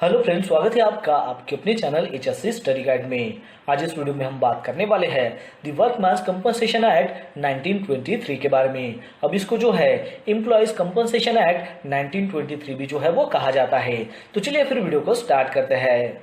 Hello friends, स्वागत है आपका आपके अपने चैनल HSC स्टडी गाइड में। आज इस वीडियो में हम बात करने वाले हैं द वर्कमैन्स कंपनसेशन एक्ट 1923 के बारे में। अब इसको जो है एम्प्लॉयज कंपनसेशन एक्ट 1923 भी जो है वो कहा जाता है। तो चलिए फिर वीडियो को स्टार्ट करते हैं।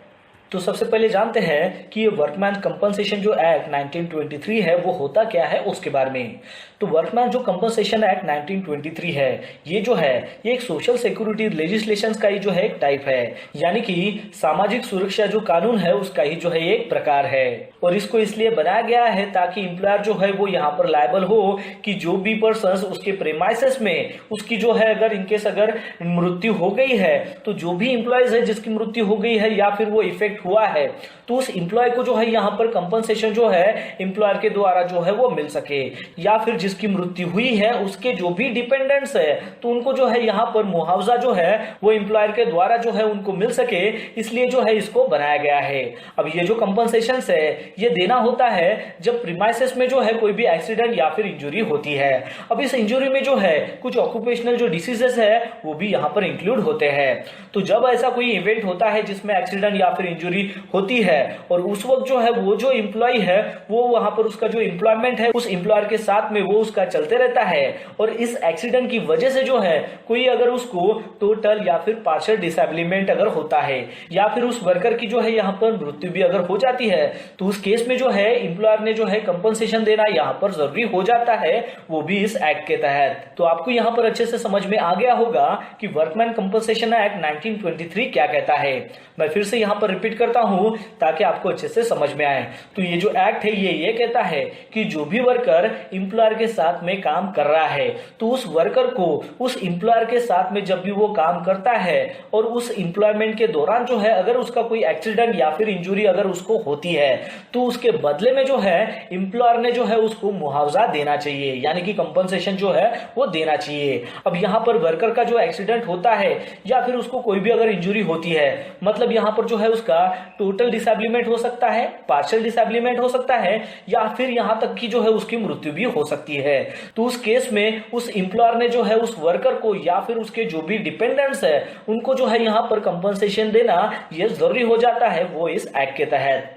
तो सबसे पहले जानते हैं कि ये वर्कमैन कंपनसेशन जो एक्ट 1923 है वो होता क्या है उसके बारे में। तो वर्कमैन जो कंपनसेशन एक्ट 1923 है ये जो है ये एक सोशल सिक्योरिटी लेजिस्लेशन का ही जो है एक टाइप है, यानी कि सामाजिक सुरक्षा जो कानून है उसका ही जो है एक प्रकार है। और इसको इसलिए बनाया गया है ताकि एम्प्लॉयर जो है वो यहाँ पर लायबल हो कि जो भी पर्सन उसके प्रेमाइसेस में उसकी जो है अगर इनकेस अगर मृत्यु हो गई है तो जो भी एम्प्लॉयज है जिसकी मृत्यु हो गई है या फिर वो इफेक्ट हुआ है तो उस एम्प्लॉय को जो है यहाँ पर कंपनसेशन जो है एम्प्लॉयर के द्वारा जो है वो मिल सके, या फिर जिसकी मृत्यु हुई है उसके जो भी डिपेंडेंट्स है तो उनको जो है यहाँ पर मुआवजा जो है वो एम्प्लॉयर के द्वारा जो है उनको मिल सके, इसलिए जो है इसको बनाया गया है। अब ये जो कंपनसेशन है ये देना होता है जब प्रीमाइसेस में जो है कोई भी एक्सीडेंट या फिर इंजुरी होती है। अब इस इंजुरी में जो है कुछ ऑक्यूपेशनल जो डिसीजेस है वो भी यहाँ पर इंक्लूड होते हैं। तो जब ऐसा कोई इवेंट होता है जिसमें एक्सीडेंट या फिर इंजुरी होती है और उस वक्त जो है वो जो एम्प्लॉय है वो वहां पर उसका जो एम्प्लॉयमेंट है उस एम्प्लॉयर के साथ में वो उसका चलते रहता है, और इस एक्सीडेंट की वजह से जो है कोई अगर उसको टोटल या फिर पार्शियल डिसेबलिमेंट अगर होता है या फिर उस वर्कर की जो है यहाँ पर मृत्यु भी अगर हो जाती है तो उस केस में जो है एम्प्लॉयर ने जो है कंपनसेशन देना यहाँ पर जरूरी हो जाता है, वो भी इस एक्ट के तहत। तो आपको यहाँ पर अच्छे से समझ में आ गया होगा कि वर्कमैन कंपनसेशन एक्ट 1923 क्या कहता है। मैं फिर से यहाँ पर रिपीट करता हूँ ताकि आपको अच्छे से समझ में आए। तो ये जो एक्ट है ये कहता है कि जो भी वर्कर एम्प्लॉयर के साथ में काम कर रहा है तो उस वर्कर को उस एम्प्लॉयर के साथ में जब भी वो काम करता है और उस एम्प्लॉयमेंट के दौरान जो है अगर उसका कोई एक्सीडेंट या फिर इंजुरी अगर उसको होती है तो उसके बदले में जो है एम्प्लॉयर ने जो है उसको मुआवजा देना चाहिए, यानी कि कंपनसेशन जो है वो देना चाहिए। अब यहाँ पर वर्कर का जो एक्सीडेंट होता है या फिर उसको कोई भी अगर इंजुरी होती है, मतलब यहाँ पर जो है उसका टोटल डिसेबलिमेंट हो सकता है, पार्शियल डिसेबलिमेंट हो सकता है, या फिर यहाँ तक कि जो है उसकी मृत्यु भी हो सकती है। तो उस केस में उस एम्प्लॉयर ने जो है उस वर्कर को या फिर उसके जो भी डिपेंडेंट्स है उनको जो है यहाँ पर कंपनसेशन देना ये जरूरी हो जाता है वो इस एक्ट के तहत।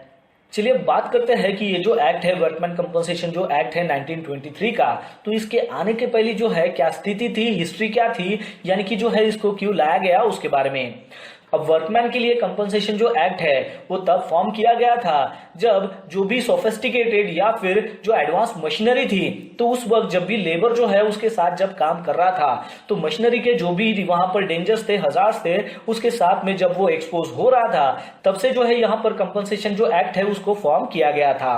चलिए बात करते हैं कि ये जो एक्ट है वर्कमैन कंपनसेशन जो एक्ट है 1923 का, तो इसके आने के पहले जो है क्या स्थिति थी, हिस्ट्री क्या थी, यानी कि जो है इसको क्यों लाया गया उसके बारे में। अब वर्कमैन के लिए कंपनसेशन जो एक्ट है वो तब फॉर्म किया गया था जब जो भी सोफिस्टिकेटेड या फिर जो एडवांस मशीनरी थी तो उस वक्त जब भी लेबर जो है उसके साथ जब काम कर रहा था तो मशीनरी के जो भी वहां पर डेंजर्स थे, हजार्स थे, उसके साथ में जब वो एक्सपोज हो रहा था तब से जो है यहाँ पर कंपनसेशन जो एक्ट है उसको फॉर्म किया गया था।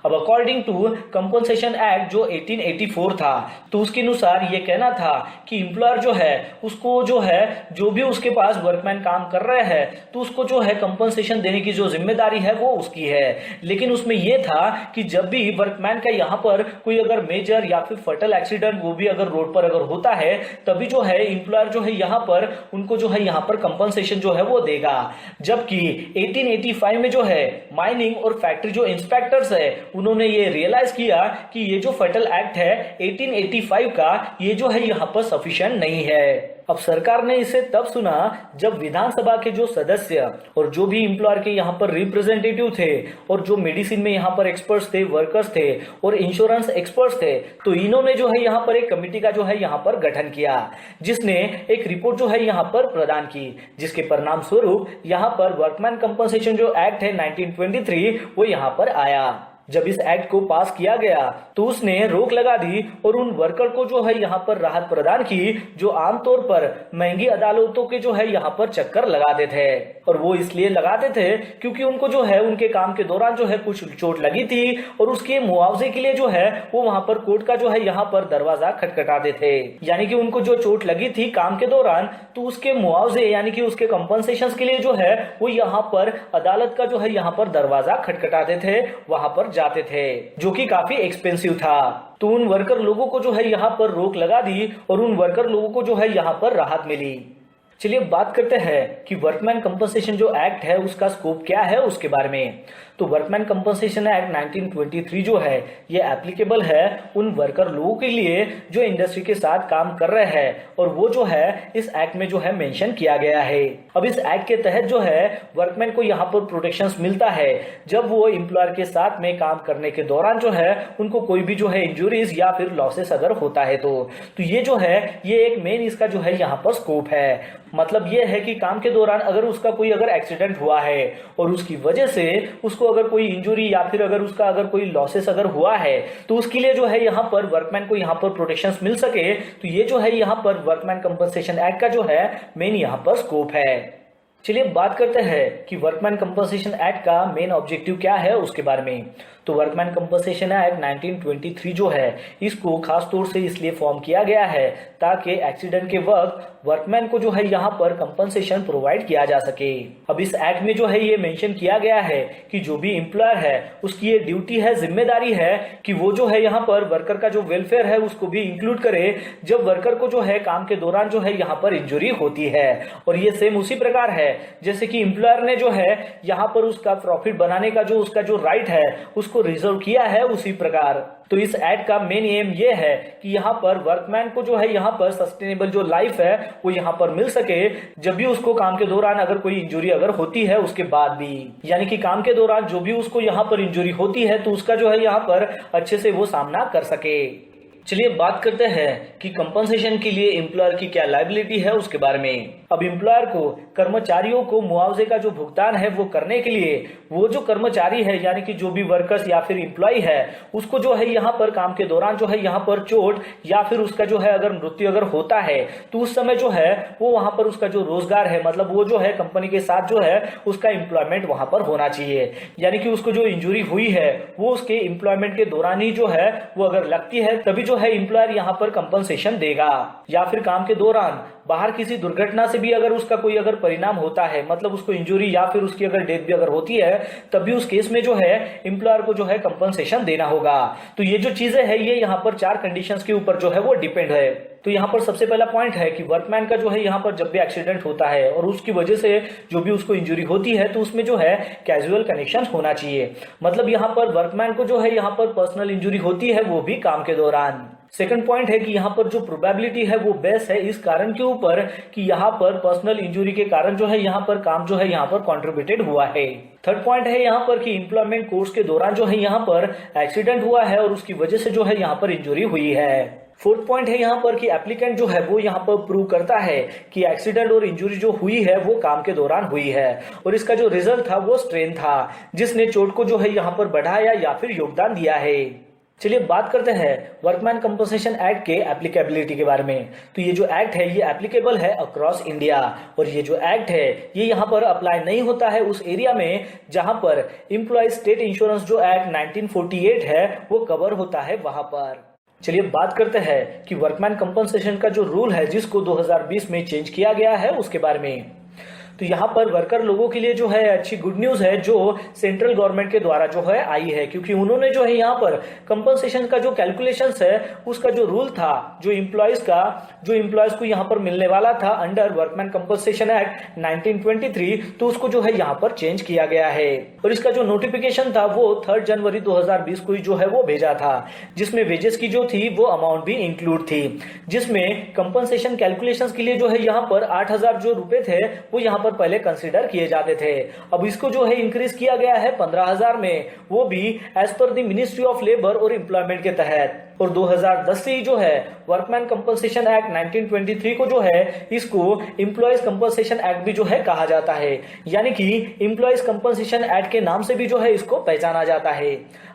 अब अकॉर्डिंग टू कंपनसेशन एक्ट जो 1884 था तो उसके अनुसार ये कहना था कि एम्प्लॉयर जो है उसको जो है जो भी उसके पास वर्कमैन काम कर रहे हैं तो उसको जो है कंपनसेशन देने की जो जिम्मेदारी है वो उसकी है। लेकिन उसमें यह था कि जब भी वर्कमैन का यहाँ पर कोई अगर मेजर या फिर फटल एक्सीडेंट वो भी अगर रोड पर अगर होता है तभी जो है एम्प्लॉयर जो है यहाँ पर उनको जो है यहाँ पर कंपनसेशन जो है वो देगा। जबकि 1885 में जो है माइनिंग और फैक्ट्री जो इंस्पेक्टर्स है उन्होंने ये रियलाइज किया कि ये जो फटल एक्ट है 1885 का ये जो है यहाँ पर सफिशिएंट नहीं है। अब सरकार ने इसे तब सुना जब विधानसभा के जो सदस्य और जो भी एम्प्लॉयर के यहाँ पर रिप्रेजेंटेटिव थे और जो मेडिसिन में यहाँ पर एक्सपर्ट्स थे, वर्कर्स थे और इंश्योरेंस एक्सपर्ट्स थे, तो इन्होंने जो है यहाँ पर एक कमेटी का जो है यहाँ पर गठन किया जिसने एक रिपोर्ट जो है यहाँ पर प्रदान की, जिसके परिणाम स्वरूप यहाँ पर वर्कमैन कंपनसेशन जो एक्ट है 1923 वो यहाँ पर आया। जब इस एक्ट को पास किया गया तो उसने रोक लगा दी और उन वर्कर को जो है यहाँ पर राहत प्रदान की जो आमतौर पर महंगी अदालतों के जो है यहाँ पर चक्कर लगाते थे, और वो इसलिए लगाते थे क्योंकि उनको जो है उनके काम के दौरान जो है कुछ चोट लगी थी और उसके मुआवजे के लिए जो है वो वहां पर कोर्ट का जो है यहाँ पर दरवाजा खटखटाते थे। यानी कि उनको जो चोट लगी थी काम के दौरान तो उसके मुआवजे यानी कि उसके कंपनसेशन के लिए जो है वो यहाँ पर अदालत का जो है यहाँ पर दरवाजा खटखटाते थे, वहां पर जाते थे, जो कि काफी एक्सपेंसिव था। तो उन वर्कर लोगों को जो है यहाँ पर रोक लगा दी और उन वर्कर लोगों को जो है यहाँ पर राहत मिली। चलिए बात करते हैं कि वर्कमैन कंपनसेशन जो एक्ट है उसका स्कोप क्या है उसके बारे में। तो वर्कमैन कंपनसेशन एक्ट 1923 जो है ये एप्लीकेबल है उन वर्कर लोगों के लिए जो इंडस्ट्री के साथ काम कर रहे हैं, और वो जो है इस एक्ट में जो है मेंशन किया गया है। अब इस एक्ट के तहत जो है वर्कमैन को यहाँ पर प्रोटेक्शंस मिलता है जब वो एम्प्लॉयर के साथ में काम करने के दौरान जो है उनको कोई भी जो है इंजुरीज या फिर लॉसेस अगर होता है तो ये जो है ये एक मेन इसका जो है यहाँ पर स्कोप है। मतलब ये है कि काम के दौरान अगर उसका कोई अगर एक्सीडेंट हुआ है और उसकी वजह से उसको अगर कोई इंजुरी या फिर अगर उसका अगर कोई लॉसेस अगर हुआ है तो उसके लिए जो है यहाँ पर वर्कमैन को यहाँ पर प्रोटेक्शंस मिल सके, तो ये जो है यहाँ पर वर्कमैन कंपनसेशन एक्ट का जो है मेन यहाँ पर स्कोप है। चलिए बात करते हैं कि वर्कमैन कंपनसेशन एक्ट का मेन ऑब्जेक्टिव क्या है उसके बारे में। तो वर्कमैन कंपनसेशन एक्ट 1923 जो है इसको खास तौर से इसलिए फॉर्म किया गया है ताकि एक्सीडेंट के वक्त वर्कमैन को जो है यहाँ पर कंपनसेशन प्रोवाइड किया जा सके। अब इस एक्ट में जो है ये मेंशन किया गया है कि जो भी एम्प्लॉयर है उसकी ये ड्यूटी है, जिम्मेदारी है कि वो जो है यहाँ पर वर्कर का जो वेलफेयर है उसको भी इंक्लूड करे जब वर्कर को जो है काम के दौरान जो है यहाँ पर इंजुरी होती है। और ये सेम उसी प्रकार है जैसे कि एम्प्लॉयर ने जो है यहाँ पर उसका प्रॉफिट बनाने का जो उसका जो राइट है उसको रिजर्व किया है, उसी प्रकार तो इस एक्ट का मेन एम ये है कि यहाँ पर वर्कमैन को जो है यहाँ पर सस्टेनेबल जो लाइफ है वो यहाँ पर मिल सके जब भी उसको काम के दौरान अगर कोई इंजुरी अगर होती है उसके बाद भी, यानी कि काम के दौरान जो भी उसको यहाँ पर इंजुरी होती है तो उसका जो है यहाँ पर अच्छे से वो सामना कर सके। चलिए बात करते हैं कि कंपनसेशन के लिए एम्प्लॉयर की क्या लायबिलिटी है उसके बारे में। अब एम्प्लॉयर को कर्मचारियों को मुआवजे का जो भुगतान है वो करने के लिए वो जो कर्मचारी है यानी कि जो भी वर्कर्स या फिर एम्प्लॉय है उसको जो है यहाँ पर काम के दौरान जो है यहाँ पर चोट या फिर उसका जो है अगर मृत्यु अगर होता है तो उस समय जो है वो वहां पर उसका जो रोजगार है मतलब वो जो है कंपनी के साथ जो है उसका एम्प्लॉयमेंट वहां पर होना चाहिए, यानी कि उसको जो इंजुरी हुई है वो उसके एम्प्लॉयमेंट के दौरान ही जो है वो अगर लगती है तभी जो है एम्प्लॉयर यहाँ पर कंपनसेशन देगा। या फिर काम के दौरान बाहर किसी दुर्घटना से भी अगर उसका कोई अगर परिणाम होता है मतलब उसको इंजुरी या फिर उसकी अगर डेथ भी अगर होती है तब भी उस केस में जो है एम्प्लॉयर को जो है कंपनसेशन देना होगा। तो ये जो चीजें है ये यहाँ पर 4 कंडीशंस के ऊपर जो है वो डिपेंड है। तो यहाँ पर सबसे पहला पॉइंट है कि वर्कमैन का जो है यहाँ पर जब भी एक्सीडेंट होता है और उसकी वजह से जो भी उसको इंजुरी होती है तो उसमें जो है कैजुअल कनेक्शन होना चाहिए, मतलब यहाँ पर वर्कमैन को जो है यहाँ पर पर्सनल इंजुरी होती है वो भी काम के दौरान। सेकंड पॉइंट है कि यहाँ पर जो प्रोबेबिलिटी है वो बेस है इस कारण के ऊपर कि यहाँ पर पर्सनल इंजुरी के कारण जो है यहाँ पर काम जो है यहाँ पर कंट्रीब्यूटेड हुआ है। थर्ड पॉइंट है यहाँ पर कि एम्प्लॉयमेंट कोर्स के दौरान जो है यहाँ पर एक्सीडेंट हुआ है और उसकी वजह से जो है यहाँ पर इंजुरी हुई है। फोर्थ पॉइंट है यहाँ पर कि एप्लीकेंट जो है वो यहाँ पर प्रूव करता है कि एक्सीडेंट और इंजुरी जो हुई है वो काम के दौरान हुई है और इसका जो रिजल्ट था वो स्ट्रेन था जिसने चोट को जो है यहाँ पर बढ़ाया या फिर योगदान दिया है। चलिए बात करते हैं वर्कमैन कंपनसेशन एक्ट के एप्लीकेबिलिटी के बारे में। तो ये जो एक्ट है ये एप्लीकेबल है अक्रॉस इंडिया और ये जो एक्ट है ये यहाँ पर अप्लाई नहीं होता है उस एरिया में जहां पर एम्प्लॉय स्टेट इंश्योरेंस जो एक्ट 1948 है वो कवर होता है वहां पर। चलिए बात करते हैं कि वर्कमैन कंपनसेशन का जो रूल है जिसको 2020 में चेंज किया गया है उसके बारे में। तो यहाँ पर वर्कर लोगों के लिए जो है अच्छी गुड न्यूज है जो सेंट्रल गवर्नमेंट के द्वारा जो है आई है, क्योंकि उन्होंने जो है यहाँ पर कंपनसेशन का जो कैलकुलेशंस है उसका जो रूल था जो एम्प्लॉयज को यहाँ पर मिलने वाला था अंडर वर्कमैन कंपनसेशन एक्ट 1923 तो उसको जो है यहाँ पर चेंज किया गया है और इसका जो नोटिफिकेशन था वो 3 जनवरी 2020 को ही जो है वो भेजा था जिसमें वेजेस की जो थी वो अमाउंट भी इंक्लूड थी, जिसमें कंपनसेशन कैलकुलेशंस के लिए जो है यहाँ पर 8,000 जो रुपए थे वो यहाँ पर पहले कंसीडर किए जाते थे। अब इसको जो है इंक्रीज किया गया है 15,000 में, वो भी as per the ministry of labour और एम्प्लॉयमेंट के तहत। और 2010 से ही जो है वर्कमैन कंपनसेशन एक्ट 1923 को जो है इसको एम्प्लॉयज कंपनसेशन एक्ट भी जो है कहा जाता है, यानी कि एम्प्लॉयज कंपनसेशन एक्ट के नाम से भी जो है इसको पहचाना जाता है।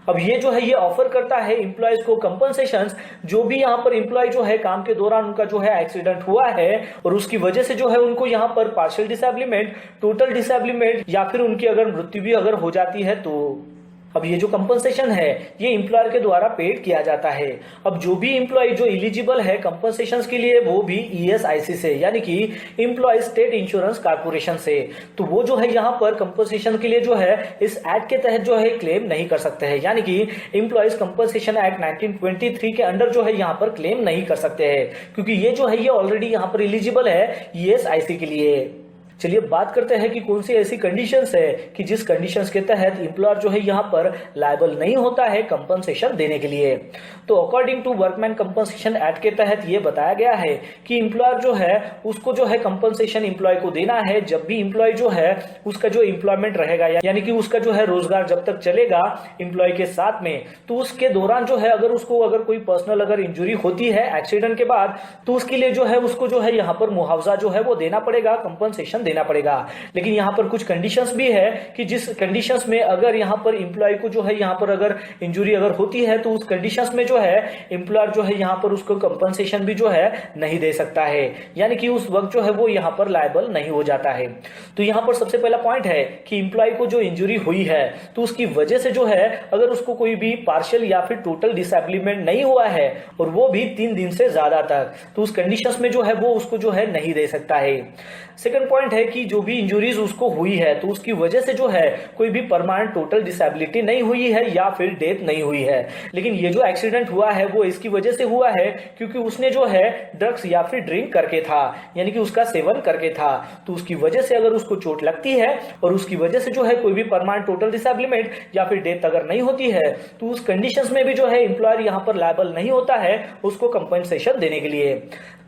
अब ये जो है ये ऑफर करता है एम्प्लॉयज को कंपनसेशन जो भी यहाँ पर एम्प्लॉय जो है काम के दौरान उनका जो है एक्सीडेंट हुआ है और उसकी वजह से जो है उनको यहाँ पर पार्शियल डिसेबलिमेंट, टोटल डिसेबलिमेंट या फिर उनकी अगर मृत्यु भी अगर हो जाती है तो अब ये जो कंपनसेशन है ये एम्प्लॉयर के द्वारा पेड किया जाता है। अब जो भी एम्प्लॉय जो एलिजिबल है कंपनसेशन के लिए वो भी ईएसआईसी से यानी कि एम्प्लॉय स्टेट इंश्योरेंस कॉर्पोरेशन से, तो वो जो है यहाँ पर कंपनसेशन के लिए जो है इस एक्ट के तहत जो है क्लेम नहीं कर सकते हैं, यानी कि एम्प्लॉयज कंपनसेशन एक्ट 1923 के अंडर जो है यहाँ पर क्लेम नहीं कर सकते हैं, क्योंकि ये जो है ये ऑलरेडी यहाँ पर एलिजिबल है ईएसआईसी के लिए। चलिए बात करते हैं कि कौन सी ऐसी कंडीशंस है कि जिस कंडीशंस के तहत एम्प्लॉयर जो है यहाँ पर लायबल नहीं होता है कंपनसेशन देने के लिए। तो according to workman compensation act के तहत ये बताया गया है कि एम्प्लॉयर जो है उसको जो है कंपनसेशन एम्प्लॉय को देना है जब भी एम्प्लॉय जो है उसका जो एम्प्लॉयमेंट रहेगा, यानी कि उसका जो है रोजगार जब तक चलेगा एम्प्लॉय के साथ में, तो उसके दौरान जो है अगर उसको अगर कोई पर्सनल अगर इंजुरी होती है एक्सीडेंट के बाद, तो उसके लिए जो है उसको जो है यहाँ पर मुआवजा जो है वो देना पड़ेगा, कंपनसेशन देना पड़ेगा। लेकिन यहाँ पर कुछ कंडीशंस भी है कि जिस कंडीशंस में अगर यहाँ पर एम्प्लॉय को जो है यहाँ पर अगर इंजुरी अगर होती है तो उस कंडीशंस में जो है एम्प्लॉयर जो है यहाँ पर उसको कंपनसेशन भी जो है नहीं दे सकता है, यानी कि उस वक्त जो है वो यहाँ पर लायबल नहीं हो जाता है। तो यहाँ पर सबसे पहला पॉइंट है कि एम्प्लॉय को जो इंजुरी हुई है तो उसकी वजह से जो है अगर उसको कोई भी पार्शियल या फिर टोटल डिसेबलिमेंट नहीं हुआ है और वो भी 3 दिन से ज्यादा तक, तो उस कंडीशंस में जो है वो उसको जो है नहीं दे सकता है। सेकंड पॉइंट है कि जो भी इंजुरीज उसको हुई है तो उसकी वजह से जो है कोई भी परमानेंट टोटल डिसेबिलिटी नहीं हुई है या फिर डेथ नहीं हुई है, लेकिन ये जो एक्सीडेंट हुआ है वो इसकी वजह से हुआ है क्योंकि उसने जो है ड्रग्स या फिर ड्रिंक करके था, यानी कि उसका सेवन करके था, तो उसकी वजह से अगर उसको चोट लगती है और उसकी वजह से जो है कोई भी परमानेंट टोटल डिसेबिलिमेंट या फिर डेथ अगर नहीं होती है तो उस कंडीशंस में भी जो है एम्प्लॉयर यहाँ पर लायबल नहीं होता है उसको कंपनसेशन देने के लिए।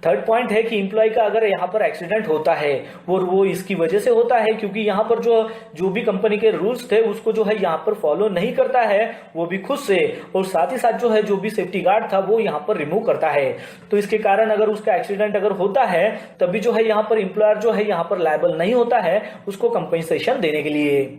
थर्ड पॉइंट है कि एम्प्लॉय का अगर यहाँ पर एक्सीडेंट होता है वो इसकी वजह से होता है क्योंकि यहाँ पर जो भी कंपनी के रूल्स थे उसको जो है यहाँ पर फॉलो नहीं करता है वो भी खुद से, और साथ ही साथ जो है जो भी सेफ्टी गार्ड था वो यहाँ पर रिमूव करता है, तो इसके कारण अगर उसका एक्सीडेंट अगर होता है तभी जो है यहाँ पर एम्प्लॉयर जो है यहाँ पर लायबल नहीं होता है उसको कंपनसेशन देने के लिए।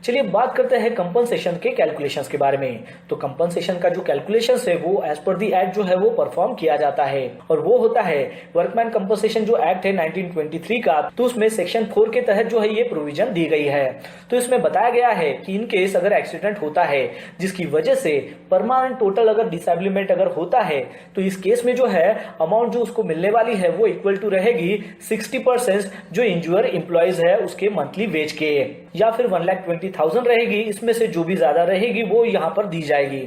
चलिए बात करते हैं कंपनसेशन के कैलकुलेशंस के बारे में। तो कंपनसेशन का जो कैलकुलेशंस है वो एज पर दी एक्ट जो है वो परफॉर्म किया जाता है और वो होता है वर्कमैन कंपनसेशन जो एक्ट है 1923 का, तो उसमें सेक्शन 4 के तहत जो है ये प्रोविजन दी गई है। तो इसमें बताया गया है कि इन केस अगर एक्सीडेंट होता है जिसकी वजह से परमानेंट टोटल अगर डिसेबलिमेंट अगर होता है तो इस केस में जो है अमाउंट जो उसको मिलने वाली है वो इक्वल टू रहेगी 60% जो इंज्योर एम्प्लॉयज है उसके मंथली वेज के, या फिर 1,20,000 रहेगी, इसमें से जो भी ज्यादा रहेगी वो यहाँ पर दी जाएगी।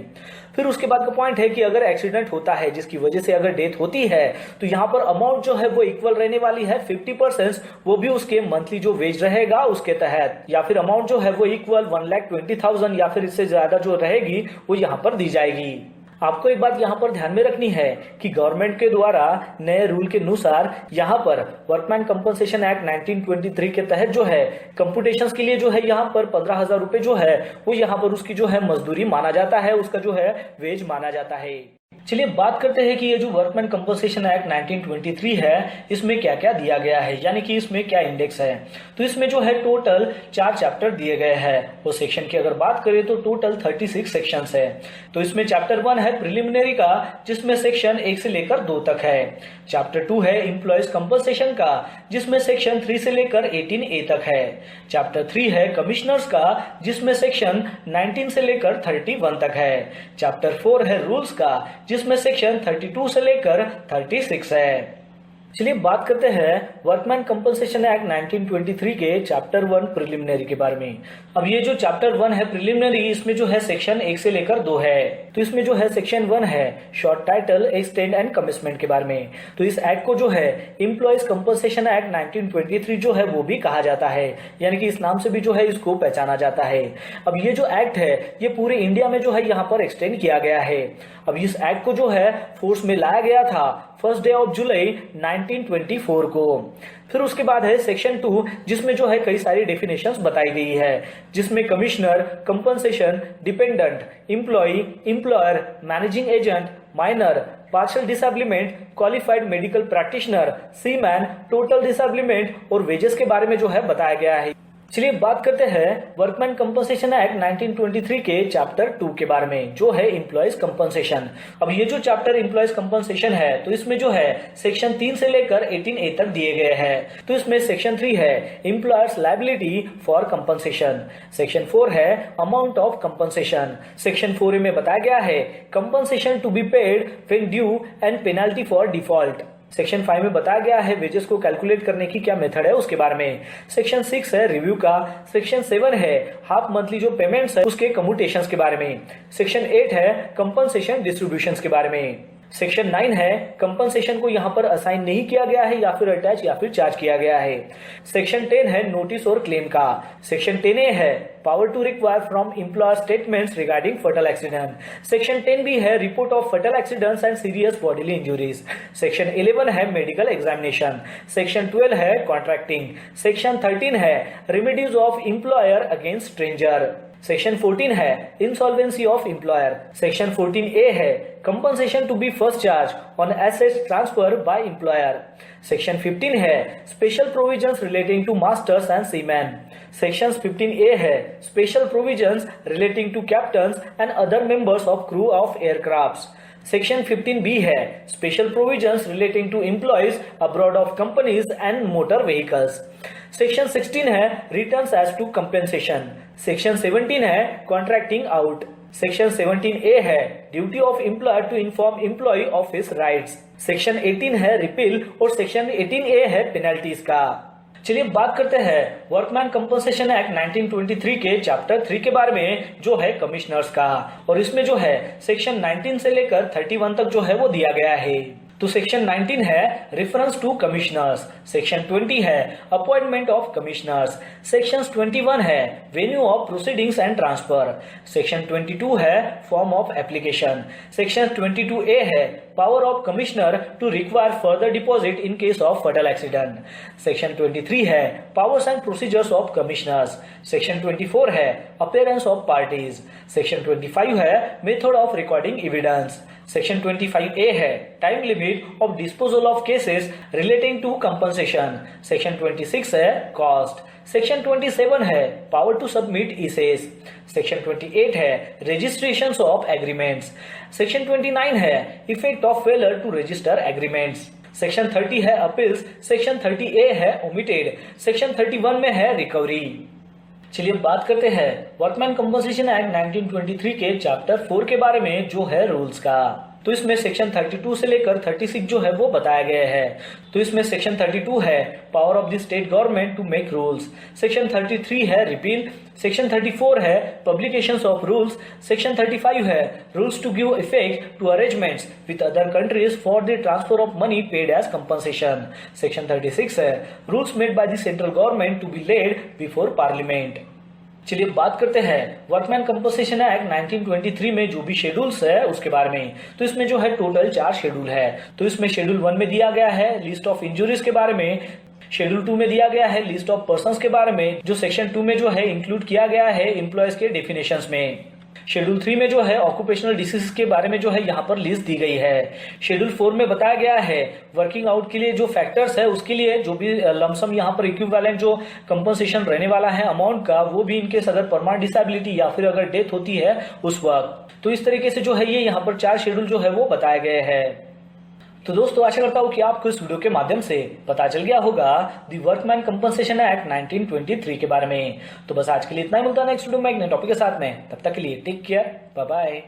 फिर उसके बाद का पॉइंट है कि अगर एक्सीडेंट होता है जिसकी वजह से अगर डेथ होती है तो यहाँ पर अमाउंट जो है वो इक्वल रहने वाली है 50%, वो भी उसके मंथली जो वेज रहेगा उसके तहत, या फिर अमाउंट जो है वो इक्वल 1,20,000 या फिर इससे ज्यादा जो रहेगी वो यहाँ पर दी जाएगी। आपको एक बात यहाँ पर ध्यान में रखनी है कि गवर्नमेंट के द्वारा नए रूल के अनुसार यहाँ पर वर्कमैन कंपनसेशन एक्ट 1923 के तहत जो है कंप्यूटेशंस के लिए जो है यहाँ पर 15,000 रुपए जो है वो यहाँ पर उसकी जो है मजदूरी माना जाता है, उसका जो है वेज माना जाता है। चलिए बात करते हैं कि ये जो वर्कमैन कंपनसेशन एक्ट 1923 है इसमें क्या क्या दिया गया है, यानी कि इसमें क्या इंडेक्स है। तो इसमें जो है टोटल 4 चैप्टर दिए गए हैं, वो सेक्शन की अगर बात करें तो टोटल 36 सेक्शंस है। तो इसमें चैप्टर 1 है प्रिलिमिनरी का जिसमें सेक्शन 1 से लेकर 2 तक है। चैप्टर 2 है एम्प्लॉयज कंपनसेशन का जिसमें सेक्शन 3 से लेकर 18A तक है। चैप्टर 3 है कमिश्नर्स का जिसमें सेक्शन 19 से लेकर 31 तक है। चैप्टर 4 है रूल्स का जिसमें सेक्शन 32 से लेकर 36 है। चलिए बात करते हैं वर्कमैन कंपनसेशन एक्ट 1923 के चैप्टर 1 प्रिलिमिनरी के बारे में। अब ये जो चैप्टर 1 है प्रिलिमिनरी इसमें जो है सेक्शन 1 से लेकर 2 है। तो इसमें जो है सेक्शन 1 है short title extend and commitment के बारे में। तो इस एक्ट को जो है एम्प्लॉयज कंपनसेशन एक्ट 1923 जो है वो भी कहा जाता है, यानी कि इस नाम से भी जो है इसको पहचाना जाता है। अब ये जो एक्ट है ये पूरे इंडिया में जो है यहाँ पर एक्सटेंड किया गया है। अब इस एक्ट को जो है फोर्स में लाया गया था 1 डे ऑफ जुलाई 1924 को। फिर उसके बाद है सेक्शन 2 जिसमें जो है कई सारी डेफिनेशंस बताई गई है, जिसमें commissioner, compensation, dependent, employ, employer, managing agent, minor, partial disablement, qualified medical practitioner, seaman, total disablement और वेजेस के बारे में जो है बताया गया है। चलिए बात करते हैं वर्कमैन कंपनसेशन एक्ट 1923 के चैप्टर 2 के बारे में, जो है एम्प्लॉयज कंपनसेशन। अब ये जो चैप्टर एम्प्लॉयज कंपनसेशन है, तो इसमें जो है सेक्शन 3 से लेकर 18A तक दिए गए हैं। तो इसमें सेक्शन 3 है employers liability for compensation, section 4 है amount of compensation, section 4A में बताया गया है compensation to be paid when due and penalty for default. Section 5 में बताया गया है वेजेस को कैलकुलेट करने की क्या मेथड है उसके बारे में। सेक्शन 6 है रिव्यू का, सेक्शन 7 है हाफ मंथली जो पेमेंट्स है उसके कम्यूटेशंस के बारे में, सेक्शन 8 है कंपनसेशन डिस्ट्रीब्यूशंस के बारे में, सेक्शन 9 है कंपनसेशन को यहाँ पर असाइन नहीं किया गया है या फिर अटैच या फिर चार्ज किया गया है। सेक्शन 10 है नोटिस और क्लेम का, सेक्शन 10A है power to require from employer statements regarding fatal accident, section 10B है report of fatal accidents and serious bodily injuries, section 11 है मेडिकल एग्जामिनेशन, सेक्शन 12 है कॉन्ट्रैक्टिंग, सेक्शन 13 है remedies of employer against stranger, section 14 है insolvency of employer, section 14A है compensation to be first charge on assets transfer by employer, section 15 है special provisions relating to masters and seamen, section 15A है special provisions relating to captains and other members of crew of aircrafts, section 15B है special provisions relating to employees abroad of companies and motor vehicles, section 16 है returns as to compensation, section 17 है contracting out, section 17A है duty of employer to inform employee of his rights, section 18 है repeal और section 18A है penalties का। चलिए बात करते हैं वर्कमैन कंपनसेशन एक्ट 1923 के चैप्टर 3 के बारे में, जो है कमिश्नर्स का। और इसमें जो है सेक्शन 19 से लेकर 31 तक जो है वो दिया गया है। तो सेक्शन 19 है रेफरेंस टू कमिश्नर्स, सेक्शन 20 है अपॉइंटमेंट ऑफ कमिश्नर्स, सेक्शन 21 है venue of proceedings and transfer, section 22 है form of application, section 22A है power of commissioner to require further deposit in case of fatal accident, section 23 है powers and procedures of commissioners, section 24 है appearance of parties, section 25 है method of recording evidence, section 25A है time limit of disposal of cases relating to compensation, section 26 है cost, section 27 है power to submit issues, section 28 है registration of agreements, section 29 है effect of failure to register agreements, section 30 है appeals, section 30A है omitted, section 31 में है recovery. चलिए बात करते हैं वर्कमैन कंपनसेशन एक्ट 1923 के चैप्टर 4 के बारे में, जो है रूल्स का। तो इसमें सेक्शन 32 से लेकर 36 जो है वो बताया गया है। तो इसमें सेक्शन 32 है power of the state government to make rules, section 33 है रिपील, सेक्शन 34 है पब्लिकेशंस ऑफ रूल्स, सेक्शन 35 है rules to give effect to arrangements with other countries for the transfer of money paid as compensation, section 36 है rules made by the central government to be laid before parliament. चलिए बात करते हैं workman compensation act 1923 में जो भी schedules है उसके बारे में। तो इसमें जो है टोटल 4 शेड्यूल है। तो इसमें शेड्यूल 1 में दिया गया है लिस्ट ऑफ इंजुरीज के बारे में, शेड्यूल 2 में दिया गया है लिस्ट ऑफ पर्संस के बारे में, जो सेक्शन 2 में जो है इंक्लूड किया गया है एम्प्लॉयज के डेफिनेशंस में। शेड्यूल 3 में जो है ऑक्यूपेशनल डिसीज के बारे में जो है यहाँ पर लिस्ट दी गई है। शेड्यूल 4 में बताया गया है वर्किंग आउट के लिए जो फैक्टर्स है उसके लिए जो भी लमसम यहाँ पर इक्विवेलेंट जो कंपनसेशन रहने वाला है अमाउंट का, वो भी इनकेस अगर परमानेंट डिसेबिलिटी या फिर अगर डेथ होती है उस वक्त। तो इस तरीके से जो है ये यहाँ पर 4 शेड्यूल जो है वो बताए गए हैं। तो दोस्तों आशा करता हूँ कि आपको इस वीडियो के माध्यम से पता चल गया होगा दी वर्कमैन कंपनसेशन एक्ट 1923 के बारे में। तो बस आज के लिए इतना ही, मिलता है नेक्स्ट वीडियो में एक नए टॉपिक के साथ में। तब तक के लिए टेक केयर, बाय बाय।